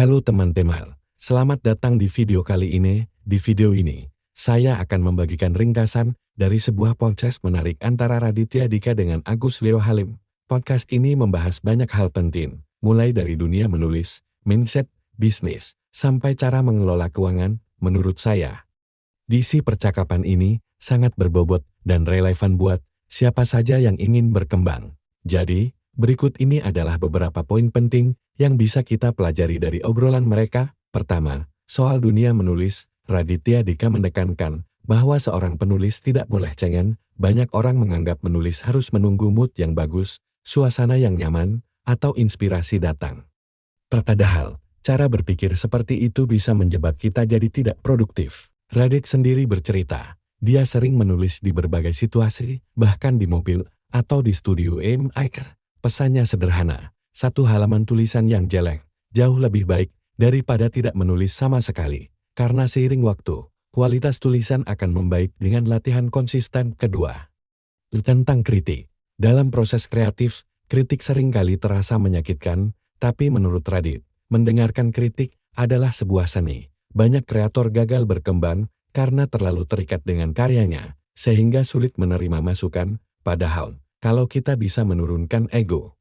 Halo teman-teman, selamat datang di video kali ini. Di video ini, saya akan membagikan ringkasan dari sebuah podcast menarik antara Raditya Dika dengan Agus Leo Halim. Podcast ini membahas banyak hal penting, mulai dari dunia menulis, mindset, bisnis, sampai cara mengelola keuangan. Menurut saya, isi percakapan ini sangat berbobot dan relevan buat siapa saja yang ingin berkembang. Jadi, berikut ini adalah beberapa poin penting yang bisa kita pelajari dari obrolan mereka. Pertama, soal dunia menulis, Raditya Dika menekankan bahwa seorang penulis tidak boleh cengeng. Banyak orang menganggap menulis harus menunggu mood yang bagus, suasana yang nyaman, atau inspirasi datang. Padahal, cara berpikir seperti itu bisa menjebak kita jadi tidak produktif. Radit sendiri bercerita, dia sering menulis di berbagai situasi, bahkan di mobil atau di studio mic. Pesannya sederhana, satu halaman tulisan yang jelek, jauh lebih baik daripada tidak menulis sama sekali. Karena seiring waktu, kualitas tulisan akan membaik dengan latihan konsisten. Kedua, tentang kritik. Dalam proses kreatif, kritik seringkali terasa menyakitkan, tapi menurut Radit, mendengarkan kritik adalah sebuah seni. Banyak kreator gagal berkembang karena terlalu terikat dengan karyanya, sehingga sulit menerima masukan. Padahal, kalau kita bisa menurunkan ego,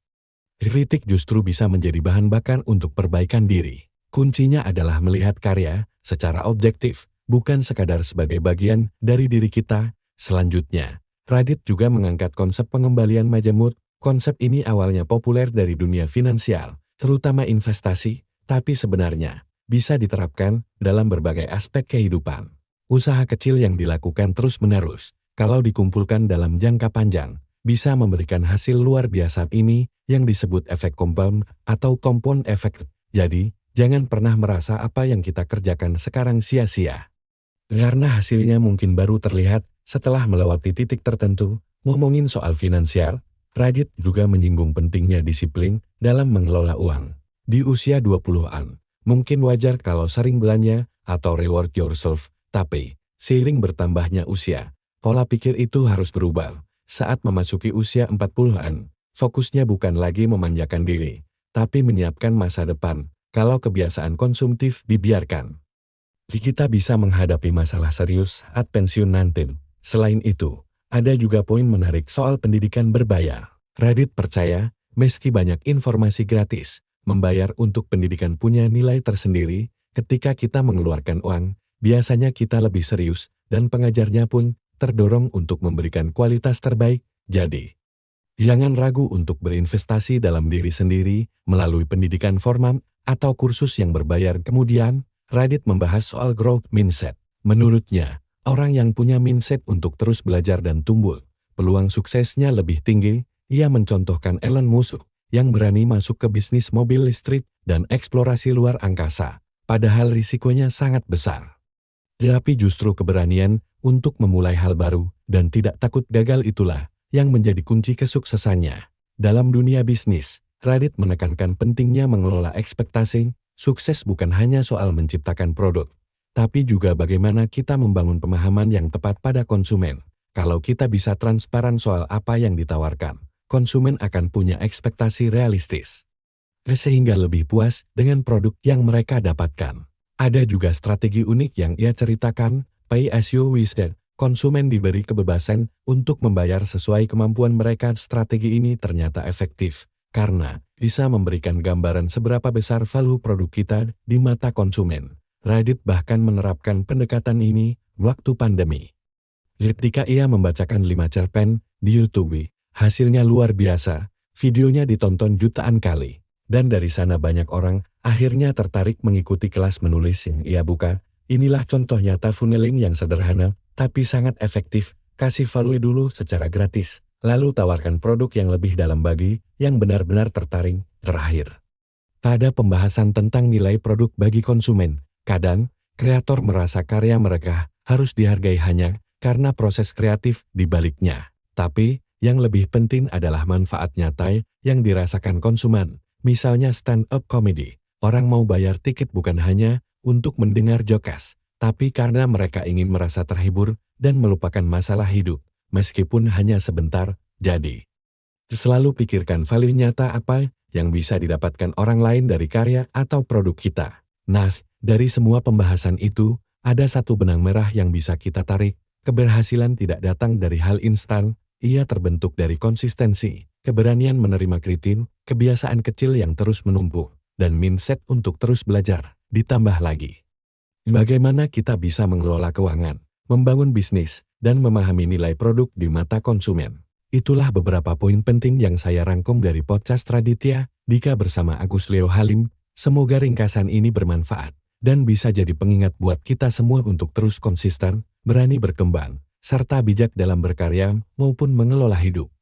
kritik justru bisa menjadi bahan bakar untuk perbaikan diri. Kuncinya adalah melihat karya secara objektif, bukan sekadar sebagai bagian dari diri kita. Selanjutnya, Radit juga mengangkat konsep pengembalian majemuk. Konsep ini awalnya populer dari dunia finansial, terutama investasi, tapi sebenarnya bisa diterapkan dalam berbagai aspek kehidupan. Usaha kecil yang dilakukan terus-menerus, kalau dikumpulkan dalam jangka panjang, bisa memberikan hasil luar biasa. Ini yang disebut efek compound atau compound effect. Jadi, jangan pernah merasa apa yang kita kerjakan sekarang sia-sia, karena hasilnya mungkin baru terlihat setelah melewati titik tertentu. Ngomongin soal finansial, Radit juga menyinggung pentingnya disiplin dalam mengelola uang. Di usia 20-an, mungkin wajar kalau sering belanja atau reward yourself, tapi seiring bertambahnya usia, pola pikir itu harus berubah. Saat memasuki usia 40-an, fokusnya bukan lagi memanjakan diri, tapi menyiapkan masa depan. Kalau kebiasaan konsumtif dibiarkan, kita bisa menghadapi masalah serius saat pensiun nanti. Selain itu, ada juga poin menarik soal pendidikan berbayar. Radit percaya, meski banyak informasi gratis, membayar untuk pendidikan punya nilai tersendiri. Ketika kita mengeluarkan uang, biasanya kita lebih serius, dan pengajarnya pun terdorong untuk memberikan kualitas terbaik. Jadi, jangan ragu untuk berinvestasi dalam diri sendiri melalui pendidikan formal atau kursus yang berbayar. Kemudian, Radit membahas soal growth mindset. Menurutnya, orang yang punya mindset untuk terus belajar dan tumbuh, peluang suksesnya lebih tinggi. Ia mencontohkan Elon Musk yang berani masuk ke bisnis mobil listrik dan eksplorasi luar angkasa, padahal risikonya sangat besar. Tapi justru keberanian untuk memulai hal baru dan tidak takut gagal itulah yang menjadi kunci kesuksesannya. Dalam dunia bisnis, Radit menekankan pentingnya mengelola ekspektasi. Sukses bukan hanya soal menciptakan produk, tapi juga bagaimana kita membangun pemahaman yang tepat pada konsumen. Kalau kita bisa transparan soal apa yang ditawarkan, konsumen akan punya ekspektasi realistis, sehingga lebih puas dengan produk yang mereka dapatkan. Ada juga strategi unik yang ia ceritakan, Pay as you wish. Konsumen diberi kebebasan untuk membayar sesuai kemampuan mereka. Strategi ini ternyata efektif, karena bisa memberikan gambaran seberapa besar value produk kita di mata konsumen. Radit bahkan menerapkan pendekatan ini waktu pandemi. Ketika ia membacakan 5 cerpen di YouTube, hasilnya luar biasa, videonya ditonton jutaan kali. Dan dari sana banyak orang akhirnya tertarik mengikuti kelas menulis yang ia buka. Inilah contoh nyata funneling yang sederhana, tapi sangat efektif. Kasih value dulu secara gratis, lalu tawarkan produk yang lebih dalam bagi yang benar-benar tertarik. Terakhir, ada pembahasan tentang nilai produk bagi konsumen. Kadang, kreator merasa karya mereka harus dihargai hanya karena proses kreatif di baliknya. Tapi, yang lebih penting adalah manfaat nyata yang dirasakan konsumen. Misalnya stand-up comedy. Orang mau bayar tiket bukan hanya untuk mendengar jokes, tapi karena mereka ingin merasa terhibur dan melupakan masalah hidup, meskipun hanya sebentar. Jadi, selalu pikirkan value nyata apa yang bisa didapatkan orang lain dari karya atau produk kita. Nah, dari semua pembahasan itu, ada satu benang merah yang bisa kita tarik. Keberhasilan tidak datang dari hal instan, ia terbentuk dari konsistensi, keberanian menerima kritik, kebiasaan kecil yang terus menumpuk, dan mindset untuk terus belajar. Ditambah lagi, bagaimana kita bisa mengelola keuangan, membangun bisnis, dan memahami nilai produk di mata konsumen. Itulah beberapa poin penting yang saya rangkum dari podcast Raditya Dika bersama Agus Leo Halim. Semoga ringkasan ini bermanfaat dan bisa jadi pengingat buat kita semua untuk terus konsisten, berani berkembang, serta bijak dalam berkarya maupun mengelola hidup.